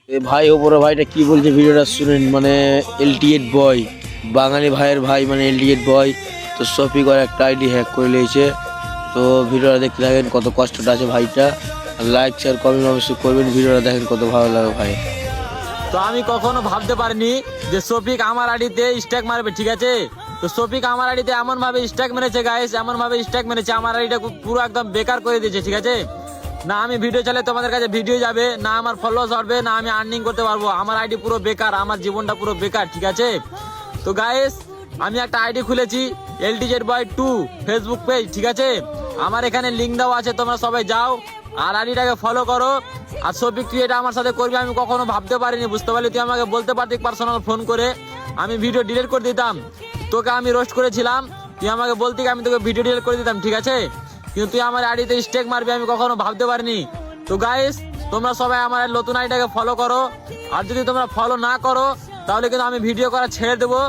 এ ভাই ওপরে ভাইটা কি বলছে ভিডিওটা শুনেন। মানে এলটিএড বয়, বাঙালি ভাইয়ের ভাই, মানে এলটিএড বয় তো শফিক আর একটা আইডি হ্যাক করে নিয়েছে। তো ভিডিওটা দেখতে থাকেন, কত কষ্টটা আছে ভাইটা। লাইক শেয়ার কমেন্ট অবশ্যই করবেন, ভিডিওটা দেখেন কত ভালো লাগে ভাই। তো আমি কখনো ভাবতে পারিনি যে শফিক আমার আইডিতে স্ট্যাক মারবে, ঠিক আছে। তো শফিক আমার আইডিতে এমন ভাবে স্ট্যাক মেরেছে গাইস, এমন ভাবে স্ট্যাক মেরেছে আমার আইডিটা পুরো একদম বেকার করে দিয়েছে, ঠিক আছে। না আমি ভিডিও চালে তোমাদের কাছে ভিডিও যাবে, না আমার ফলোয়ার্স বাড়বে, না আমি আর্নিং করতে পারবো। আমার আইডি পুরো বেকার, আমার জীবনটা পুরো বেকার, ঠিক আছে। তো গাইস আমি একটা আইডি খুলেছি এলটিজেড বয় 2 ফেসবুক পেজ, ঠিক আছে। আমার এখানে লিঙ্ক দেওয়া আছে, তোমরা সবাই যাও আর আইডিটাকে ফলো করো। আর শফিক তুই এটা আমার সাথে করবি আমি কখনো ভাবতে পারিনি, বুঝতে পারলি। তুই আমাকে বলতে পারতি পার্সোনাল ফোন করে, আমি ভিডিও ডিলিট করে দিতাম। তোকে আমি রোস্ট করেছিলাম, তুই আমাকে বলতি আমি তোকে ভিডিও ডিলিট করে দিতাম, ঠিক আছে। কিন্তু তুই আমার আইডিতে স্টেক মারবি আমি কখনো ভাবতে পারিনি। তো গাইস তোমরা সবাই আমার নতুন আইডিটাকে ফলো করো। আর যদি তোমরা ফলো না করো তাহলে কিন্তু আমি ভিডিও করা ছেড়ে দেবো।